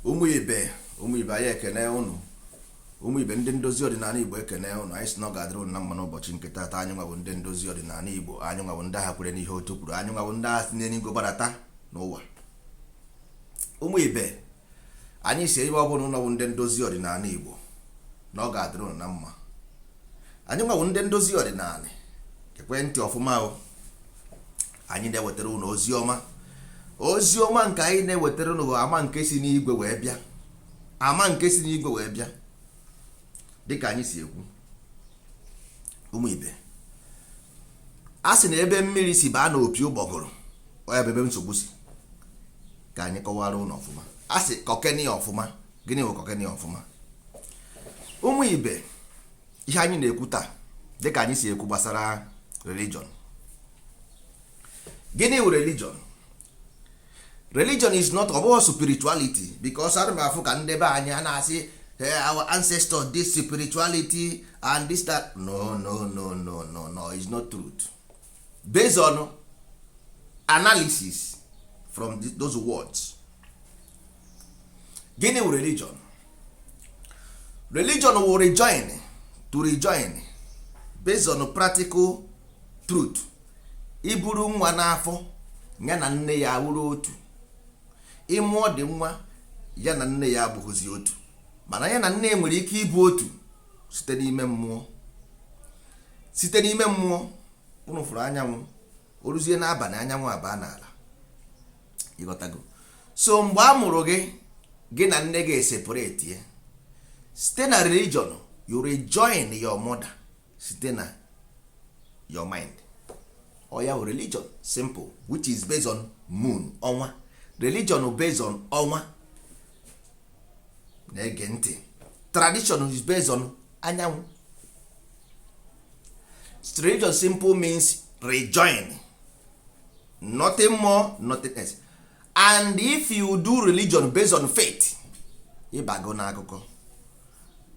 ụmụ ibe anyị ekene ụnụ. Ụmụ ibe ndị ndozi ọdịnala Igbo ekene ụnụ. Anyị si na ọ ga-adịrị ụnụ na mma n'ụbọchị nke taata. Anyị nwa bụ ndị ndozi ọdịnala Igbo, anyị nwa bụ ndị agha kwere n'ihe otu kwuru, anyị nwa bụ ndị agha si n'eluigwe gbadata n'ụwa. Ụmụ ibe anyị si ebe ọ bụla ụlọ bụ ndị ndozi ọdịnala Igbo na ọ ga-adịrị ụnụ na mma. Anyị nwa bụ ndị ndozi ọdịnala, ekwentị ọfụma o. Anyị na-ewetara ụnụ ozi ọma. Ozi ọma nke anyị na-ewetara ụnụ bụ ama nke si n'igwe wee bịa. Ama nke si n'igwe wee bịa. Dịka anyị si ekwu, ụmụ ibe, a sị na ebe mmiri si baa n'opi ụgbọgụrụ, ọ ya bụ ebe nsogbu si. Ka anyị kọwara ụnụ ọfụma. A sị kọkeni ọfụma. Gịnị bụ kọkeni ọfụma? Ụmụ ibe, ihe anyị na-ekwu taa, dịka anyị si ekwu gbasara religion. Gịnị bụ religion? Religion is not about spirituality, because I remember ka ndị be anyị a na-asị our ancestors this spirituality and this that. No, it's not truth. Based on analysis from those words. Gịnị bụ religion? Religion will rejoin based on practical truth. Iburu nwa n'afọ ya na nne ya wuru otu. Ịmụọ dị nwa ya na nne ya abụghịzi otu, mana ya na nne nwere ike ịbụ otu site n'ime mmụọ. Site n'ime mmụọ, unu fụrụ anyanwụ, oruzie n'abalị anyanwụ abaa n'ala. Ịghọtago? So mgbe a mụrụ gị na nne gị eseparate. Site na religion, you rejoin your mother site na your mind. Or ya religion, simple, which is based on moon, ọnwa. Religion based on ọnwa. Na-ege ntị. Tradition is based on anyanwụ. Religion simple means rejoin. Nothing more, nothing else. And if you do religion based on faith, ịbago n'akụkọ.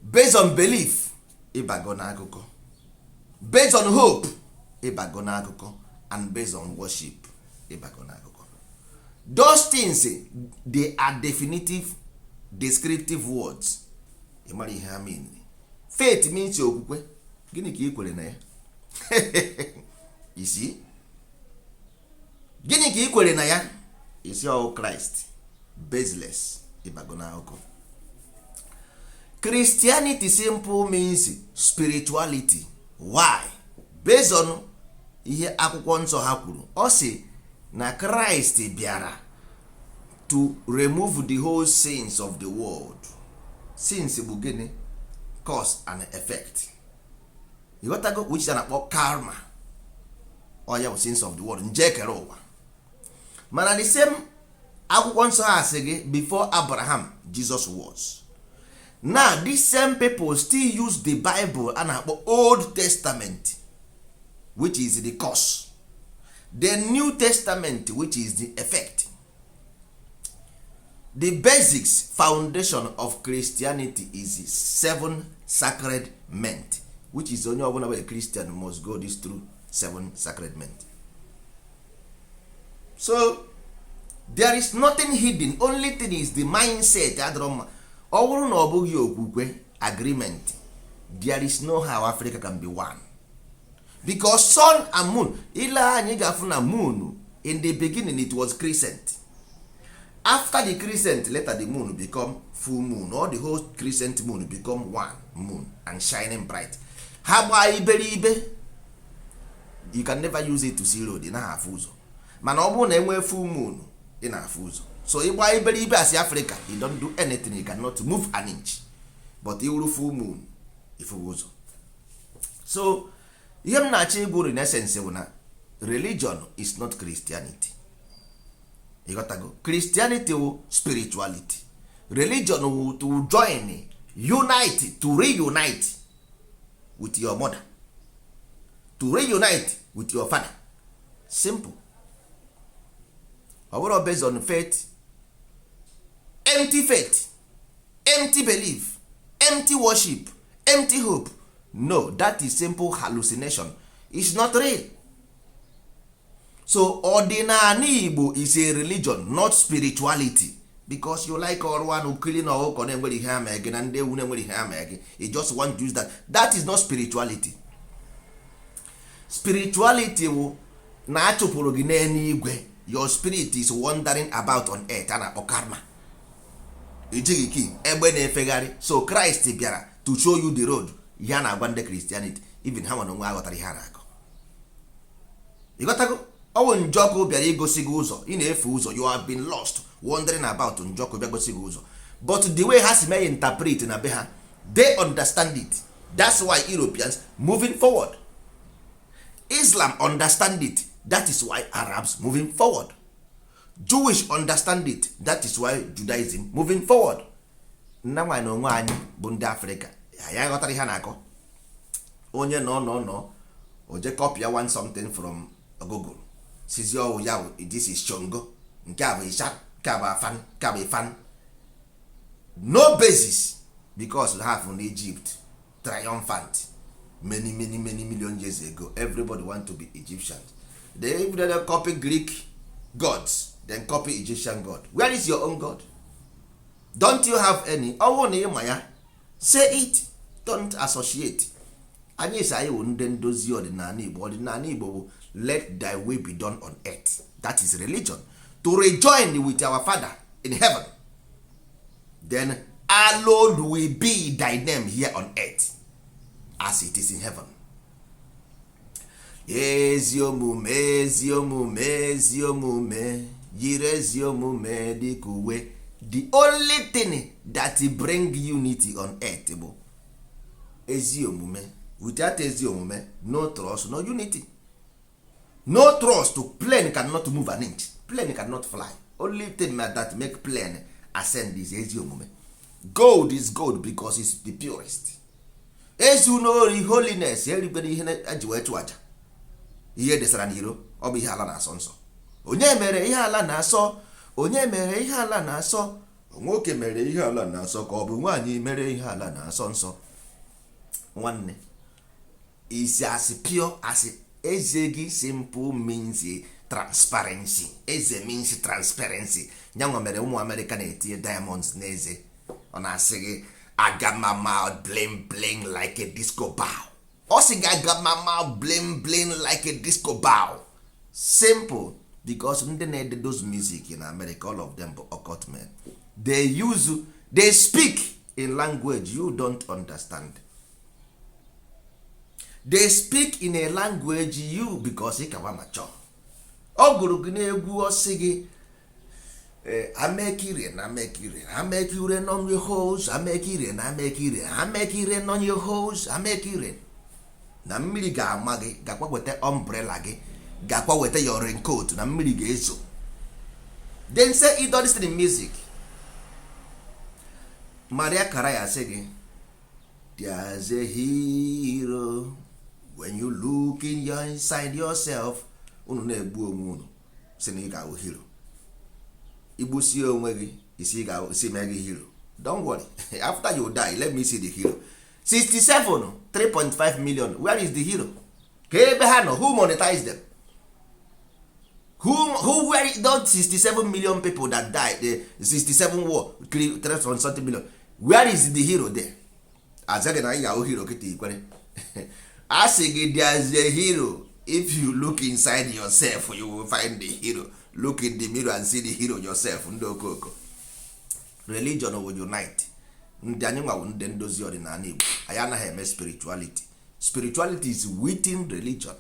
Based on belief, ịbago n'akụkọ. Based on hope, ịbago n'akụkọ. And based on worship, ịbago n'akụkọ. Those things, they are definitive, descriptive words. You mara ihe ha mean. Faith means okwukwe. Gịnị ka ị kwere na ya? You see? Gịnị ka ị kwere na ya? Isi all Christ. Baseless. Ịbago n'akụkọ. Christianity simple means spirituality. Why? Based on ihe akwụkwọ nsọ ha kwuru. Ọ sị na Christ bịara to remove the whole sins of the world. Sins bụ gịnị? Cause and effect. You got to go, which is na-akpọ karma. Ọ ya bụ sins of the world. Nje kere ụwa. Mana the same akwụkwọ nsọ ha sị gị before Abraham, Jesus was. Now these same people still use the Bible a na-akpọ Old Testament, which is the cause. The New Testament, which is the effect. The basics foundation of Christianity is 7 sacraments, which is only one a Christian must go this through 7 sacraments. So there is nothing hidden. Only thing is the mindset. Ọ bụrụ na ọ bụghị okwukwe agreement, there is no how Africa can be one. Because sun and moon, ile anyị ga-afụ na moon, in the beginning it was crescent. After the crescent, later the moon become full moon, or the whole crescent moon become one moon and shining bright. Ha gbaa iberibe, you can never use it to see road, ị naghị afụ ụzọ. Mana ọ bụrụ na enwee full moon, ị na-afụ ụzọ. So ịgba iberibe as Africa, you don't do anything, you cannot move an inch. But iwuru full moon, ịfụ ụzọ. So ihe m na-achọ igwu in essence bụ na religion is not Christianity. You got to go. Christianity will spirituality. Religion will to join, unite, to reunite with your mother, to reunite with your father. Simple. Overall based on faith, empty faith, empty belief, empty worship, empty hope. No, that is simple hallucination. It's not real. So ordinary Igbo is a religion, not spirituality. because you like ọrụ anụ kili na ọkụkọ na-enwere ihe ha mee gị na ndị ewu na-enwere ihe ha mee gị, you just want to use that. That is not spirituality. Spirituality wụ na achụpụrụ gị n'eluigwe, your spirit is wandering about on earth, a na-akpọ karma. Ijighị ki egbe na-efegharị. So Christ bịara to show you the road. Ya na-agwa ndị Christianity, even ha nwere onwe aghọtara ihe ha na-akọ. Ịghọtago? Ọwụ njọkụ bịara igosi gị ụzọ, ị na-efe ụzọ, you have been lost wandering about. Njọkụ bịa gosi gị ụzọ, but the way ha si mee interpret na be ha, they understand it. That's why Europeans moving forward. Islam understand it. That is why Arabs moving forward. Jewish understand it. That is why Judaism moving forward. Nna nwaanyị na onwe anyị bụ ndị Afrịka, ya ghọtara ihe na-akọ. Onye nọ oje copy one something from Google, sizi ọwụ ya, this is Chongo, nke a bụ Isha, nke a bụ Afan, nke a bụ Ifan. No basis, because we have in Egypt triumphant many million years ago. Everybody want to be Egyptians. They copy Greek gods, then copy Egyptian god. Where is your own god? Don't you have any? Ọwụ na ịma ya, say it, don't associate. Anyị isi anyị wụ ndị ndozi ọdịnala Igbo. Ọdịnala Igbo bụ let thy will be done on earth. That is religion. To rejoin with our Father in heaven. Then hallowed will be thy name here on earth as it is in heaven. Ezi omume, ezi omume, ezi omume, yiri ezi omume dịka uwe. The only thing that bring unity on earth bụ ezi omume. Without ezi omume, no trust, no unity. No trust, plane cannot move an inch. Plane cannot fly. Only thing that make plane ascend is ezi omume. Gold is gold because it's the purest. Ezi unori holiness, everybody ihe eji wee chụ aja. Ihe desara n'iro, ọ bụ ihe ala na-asọ nsọ. Onye mere ihe ala na-asọ? Onye mere ihe ala na-asọ? Nwoke mere ihe ala na-asọ ka ọ bụ nwaanyị mere ihe ala na-asọ nsọ? Nwanne, is as pure as eze gị. Simple means transparency. Eze means transparency. Nyanwa mere ụmụ America na-etinye diamonds n'eze. Ọ na-asị gị aga my mouth bling bling like a disco ball. Ọ sị gị aga my mouth bling bling like a disco ball. Simple, because ndị na-ede those music in America, all of them bụ occult men. They speak in language you don't understand. They speak in a language you, because ị kawa mature. Ọ gụrụ gị n'egwu, ọ sị gị amekire on your hose, amekire on your hose, amekire. Na mmiri ga-ama gị, gakwa weta umbrella gị, gakwa weta your raincoat, na mmiri ga-ezo. Then say it all this in music. Maria Carey sị gị, there's a hero when you look inside yourself. Unu na-egbu onwe unu sị na ị ga-awụ hero. Igbusie onwe gị isi mee gị hero. Don't worry. After you die, let me see the hero. 67, 3.5 million. Where is the hero? Ka ebe ha nọ? Who monetize them? Who were those 67 million people that died? The 67 war, 3.something million. Where is the hero there? Azaghị na ị ga-awụ hero kịta ikwere. A sị gị there's a hero. If you look inside yourself, you will find the hero. Look in the mirror and see the hero yourself. Ndị okoko. Religion will unite. Ndị anyị nwa ndị ndozi ọdịnala Igbo. Anyị anaghị eme spirituality. Spirituality is within religion.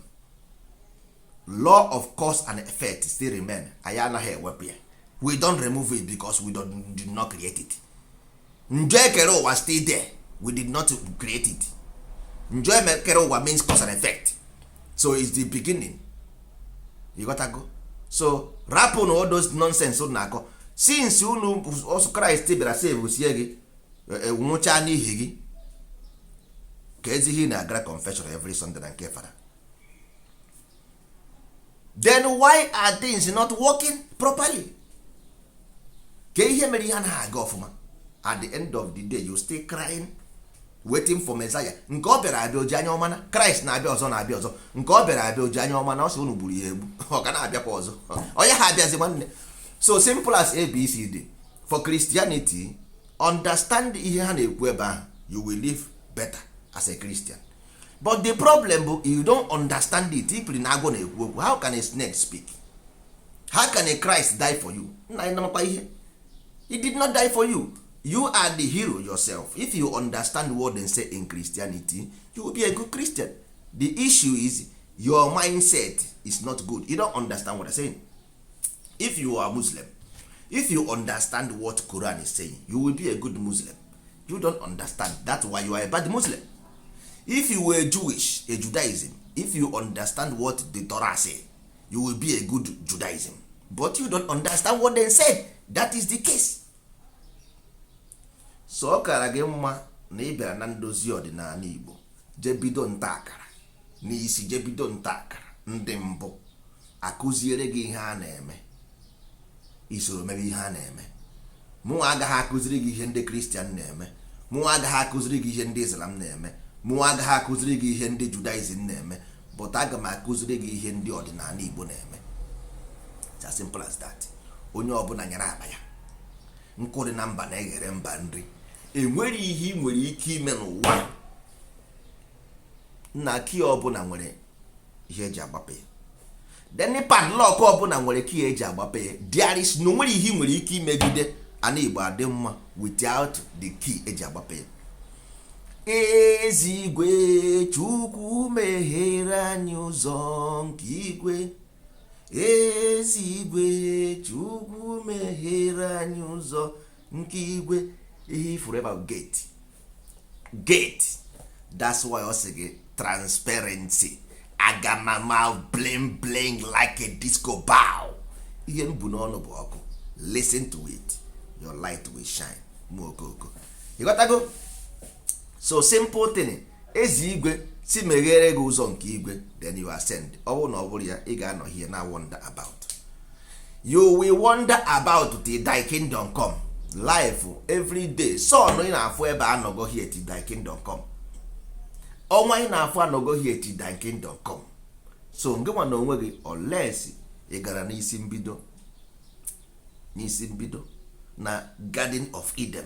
Law of cause and effect still remain. Anyị anaghị ewepụ ya. We don't remove it because we did not create it. Njọ ekere ụwa still there. We did not create it. Njọ ekere ụwa means cause and effect. So it's the beginning. You gotta go. So rapụ na all those nonsense unu na-akọ. Since unu also Christ bịara save sie gị, nwụcha n'ihi gị, ka ezighi na-agara confession every Sunday na nke fara. Then why are things not working properly? Ka ihe mere ihe anaghị aga ọfụma. At the end of the day, you stay crying, waiting for Messiah. Nke ọ bịara abịa oji anya ọma na Christ na-abịa ọzọ na-abịa ọzọ. Nke ọ bịara abịa oji anya ọma na ọ sị unu gburu ya egbu. Ọ ga na-abịakwa ọzọ. Onye ha abịazi nwanne. So simple as ABCD. for Christianity, understand ihe ha na-ekwu ebe ahụ, you will live better as a Christian. But the problem bụ you don't understand it. Ipiri na agwọ na-ekwu okwu. How can a snake speak? How can a Christ die for you? Nna anyị namakwa ihe. He did not die for you. You are the hero yourself. If you understand what they say in Christianity, you will be a good Christian. The issue is your mindset is not good. You don't understand what I'm saying. If you are Muslim, if you understand what Quran is saying, you will be a good Muslim. You don't understand. That's why you are a bad Muslim. If you were Jewish, a Judaism, if you understand what the Torah say, you will be a good Judaism. But you don't understand what they say. That is the case. So ọ kara gị mma na ị bịara na ndozi ọdịnala Igbo jebido nta akara n'isi, jebido nta akara ndị mbụ akụziere gị ihe a na-eme, isoro mebe ihe a na-eme. Mụnwa agaghị akụziri gị ihe ndị Kristian na-eme, mụnwa agaghị akụziri gị ihe ndị Islam na-eme, mụnwa agaghị akụziri gị ihe ndị Judaism na-eme, but aga m akụziri gị ihe ndị ọdịnala Igbo na-eme. It's as simple as that. Onye ọbụla nyere akpa ya, nkụ dị na mba na-eghere mba nri. Enwere ihe ị nwere ike ime n'ụwa na ki ọbụla nwere ihe eji agbape ya. Then padlock ọbụla nwere ki eji agbape ya. There is no nwere ihe ị nwere ike imegide ana Igbo adị mma without the key eji agbape ya. Ezigwe Chukwu meghere anyị ụzọ nke igwe. Ezigwe Chukwu meghere anyị ụzọ nke igwe. Ihe forever gate. That's why I say transparency. Agamama bling bling like a disco ball. Ihe mbu n'ọnụ bụ ọkụ. Listen to it. Your light will shine. Mwokoko. You got to go? So simple thing. Ezigwe si meghere gị ụzọ nke igwe, then you ascend. Ọ bụrụ na ọ bụrụ ya, ị ga-anọ here na wonder about. You will wonder about till thy kingdom come. Life every day. Sun ị na-afụ ebe anọgo here till thy kingdom come. Ọnwa ị na-afụ anọgo here till thy kingdom come. So ngị nwa na onwe gị, unless ị gara n'isi mbido na Garden of Eden.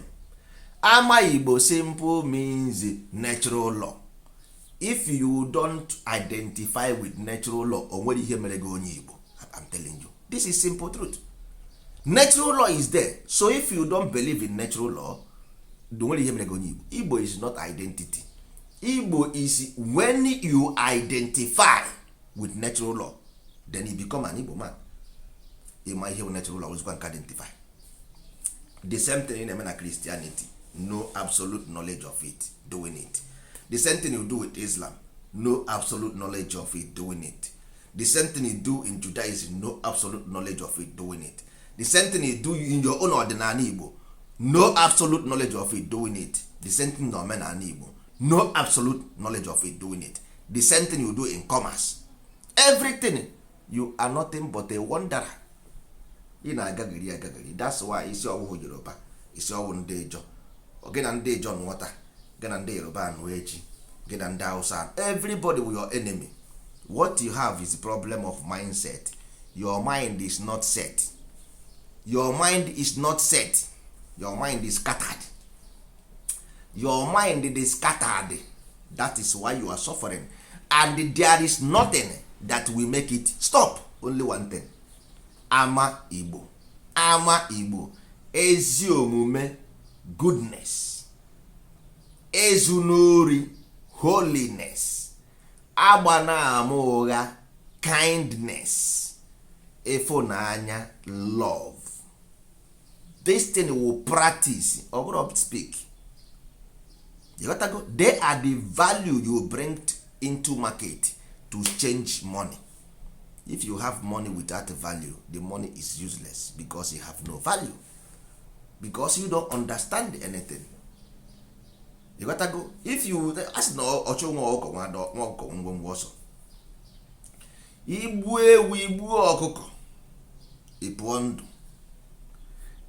Ama Igbo simple means natural law. If you don't identify with natural law, o nwere ihe mere gị onye Igbo. I'm telling you, this is simple truth. Natural law is there. So if you don't believe in natural law, the nwere ihe mere gị onye Igbo. Igbo is not identity. Igbo is when you identify with natural law, then you become an Igbo man. Ịma ihe bụ natural law, ozugbo nke identify. The same thing in na Christianity. No absolute knowledge of it, doing it. The same thing you do with Islam, no absolute knowledge of it, doing it. The same thing you do in Judaism, no absolute knowledge of it, doing it. The same thing you do in your own ordinary Igbo, no absolute knowledge of it, doing it. The same thing in Omenala Igbo, no absolute knowledge of it, doing it. The same thing you do in commerce. Everything, you are nothing but a wanderer. Ị na-agagari. That's why isi ọwụhụ Yoruba, isi ọwụ ndị Ijaw. Gị na ndị Ijaw nwata, gị na ndị Yoruba anụ echi, gị na ndị Hausa. Everybody with your enemy. What you have is a problem of mindset. Your mind is not set. Your mind is not set. Your mind is scattered. Your mind is scattered. That is why you are suffering. And there is nothing that will make it stop. Only one thing. Ama Igbo. Ezi omume, goodness. Ezunori, holiness. Agbana ama ụgha, kindness. Ịfụnanya, love. This thing will practice or speak. You got to go. They are the value you bring into market to change money. If you have money without value, the money is useless because you have no value. Because you don't understand anything. You got to go. If you ask no ocho nwa ọkụkọ ngwongwo ọsọ. Igbu ewu igbu ọkụkọ. Ịpụọ ndụ.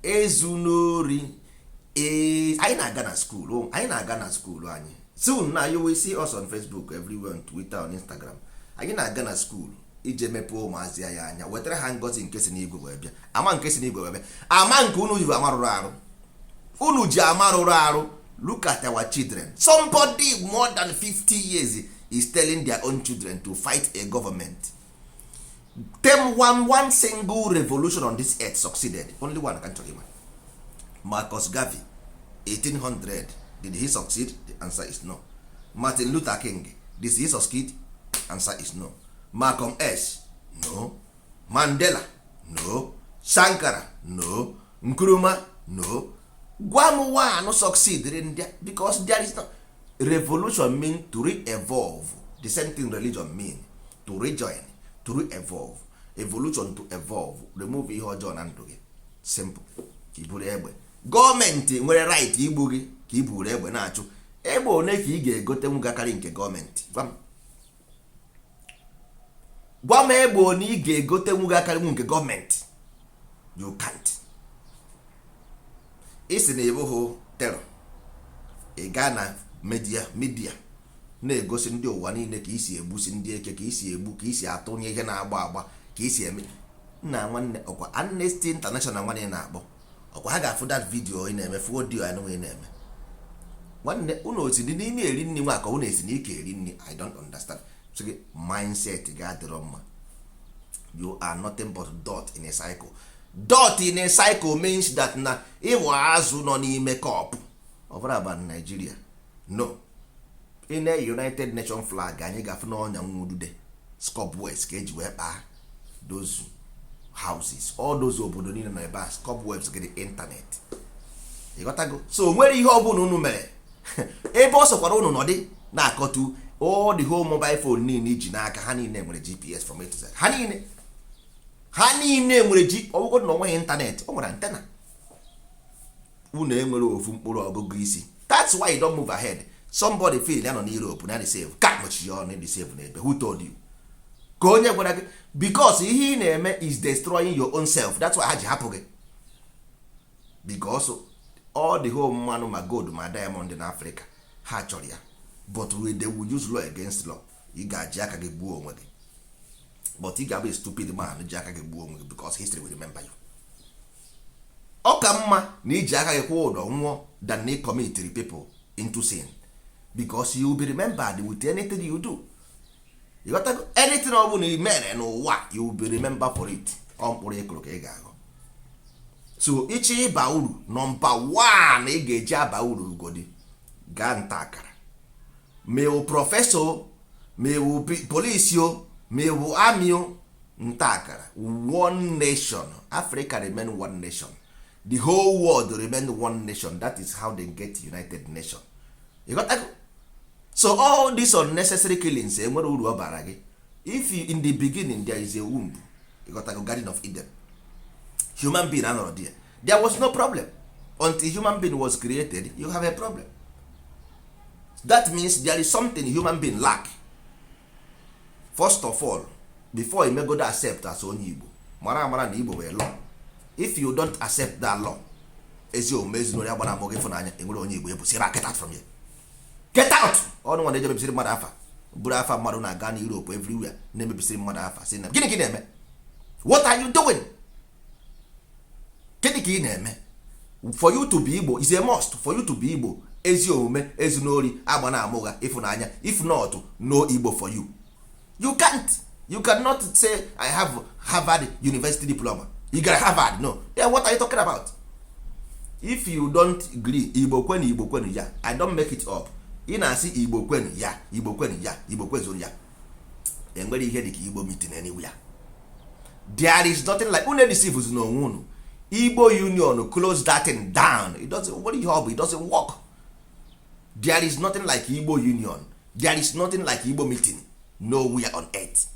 Ezu n'ori. Anyị na-aga na school anyị. Soon now you will see us on Facebook, everywhere, on Twitter, on Instagram. Anyị na-aga na school. ije mepee ụmụazị ya anya wetara ha ngozi nke si n'igwe wee bịa ama nke si n'igwe wee bịa ama nke unu ji ama rụrụ arụ unu ji ama rụrụ arụ. Look at our children. Somebody more than 50 years is telling their own children to fight a government. Them one single revolution on this earth succeeded. Only one can tell you. Marcus Garvey, 1800. Did he succeed? The answer is no. Martin Luther King, did he succeed? Answer is no. Malcolm X, no. Mandela, no. Sankara, no. Nkrumah, no. Gwa no succeed in there because there is no revolution mean to re-evolve. The same thing religion mean to rejoin, to re-evolve. Evolution to evolve. Remove ihe ọjọọ na ndụ gị. Simple. Ka iburu egbe. Gọọmenti nwere right igbu gị ka iburu egbe na-achụ. Egbe one ka ị ga-egote nwakarị nke gọọmenti. Gwa m egbe one ị ga-egote nwakarị nke gọọmenti. You can't. Isi na ebughị terọ ị gaa na media na-egosi ndị ụwa niile ka isi egbusi ndị eke ka isi egbu ka isi atụnye ihe na-agba agba ka isi eme nna nwanne ọkwa Amnesty International nwanne na-akpọ ọkwa ha ga-afụ that video ị na-eme fụ audio ya nwe na-eme nwanne unu osi dị n'ime eri nri nwa ka unu esi n'ike eri nri. I don't understand. So mindset ga-adịrọ mma. You are nothing but dot in a cycle. Dot in a cycle means that na ịwa azụ nọ n'ime cup of raba na Nigeria. No. In a United Nations flag anyị ga-afụ n'ọnya nwudude Scopwebs ka eji wee kpaa those houses. All those obodo niile na ebe a Scopwebs get the internet. You got to go. So nwere ihe ọbụla unu mere ebe ọ sọkwara unu nọdị na-akọtu all the whole mobile phone niile iji n'aka ha niile nwere GPS from A to Z. Ha niile nwere ji ọgwụgwọ na onweghị ịntanetị o nwere antena. Unu enwere ofu mkpụrụ ọgụgụ isi. That's why you don't move ahead. Somebody feel ya nọ n'Europe na save ka mochi ya na save n'ebe. Who told you? Ka onye gwara gị because ihe ị na-eme is destroying your own self. That's why ha ji hapụ gị. Because all the whole mmanụ ma gold ma diamond in Africa ha chọrọ ya but they will use law against law. Ị ga-aji aka gị gbuo onwe gị. But ị ga-abụ a stupid man ji aka gị gbuo onwe gị because history will remember you. Ọ ka mma na iji aka gị kwụọ ụdọ nwụọ than na commit people into sin because you will be remembered with anything you do. You got to go. Anything ọ bụla i mere n'ụwa you will be remembered for it. Ọ mkpụrụ ịkụrụ ka ị ga-aghọ. So ichi ịba uru nọmba 1 ị ga-eji aba uru ugodi gaa nta akara mewu prọfesọ mewu polisi mewu amị nta akara. One nation. Africa remain one nation. The whole world remain one nation. That is how they get United Nation. You got that? So all these unnecessary killings enwere uru ọ bara gị. If you, in the beginning there is a womb, you got a Garden of Eden. Human being anọrọ there. There was no problem until human being was created. You have a problem. That means there is something human being lack. First of all, before you may go to accept as onye Igbo mara na Igbo were law. If you don't accept that law, ezi omume ezinụlọ ya gbara amụgị ịfụnanya enwere onye Igbo ebu sira get out from here. Get out! Ọnụ nwa na-ejebebisiri mmadụ afa buru afa mmadụ na-aga na Europe everywhere na-emebisiri mmadụ afa si na gịnị ka ị na-eme? What are you doing? Gịnị ka ị na-eme? For you to be Igbo is a must. For you to be Igbo, ezi omume ezinụlọ agba na amụga ịfụnanya. If not, no Igbo for you. You can't. You cannot say I have Harvard University diploma. You got Harvard. No. Then what are you talking about? If you don't agree Igbo kwenu ya, I don't make it up. Ị na-asị Igbo kwenu ya, Igbo kwenu ya, Igbo kwezuru ya. Enwere ihe dị ka Igbo meeting anywhere. There is nothing like une deceives no unu. Igbo Union close that thing down. It doesn't. What do you have? It doesn't work. There is nothing like Igbo Union. There is nothing like Igbo meeting. Nowhere on earth.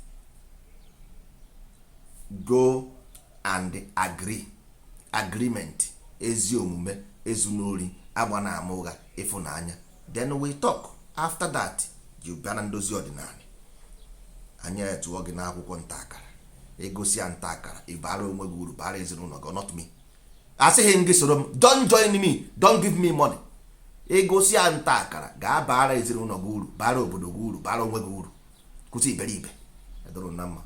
Go and agree. Agreement. Ezi omume, ezunori, agba na amụga, ịfụnanya. Then we talk. After that, you bịa na ndozi ọdịnala. Anya etuo gị n'akwụkwọ nta akara. Egosi ya nta akara. Ịbara onwe gị uru, bara ezinụlọ gị, not me. Asịghị m gị soro m. Don't join me. Don't give me money. Egosi ya nta akara. Gaa bara ezinụlọ gị uru, bara obodo gị uru, bara onwe gị uru. Kwụsị iberibe. Edoro na mma.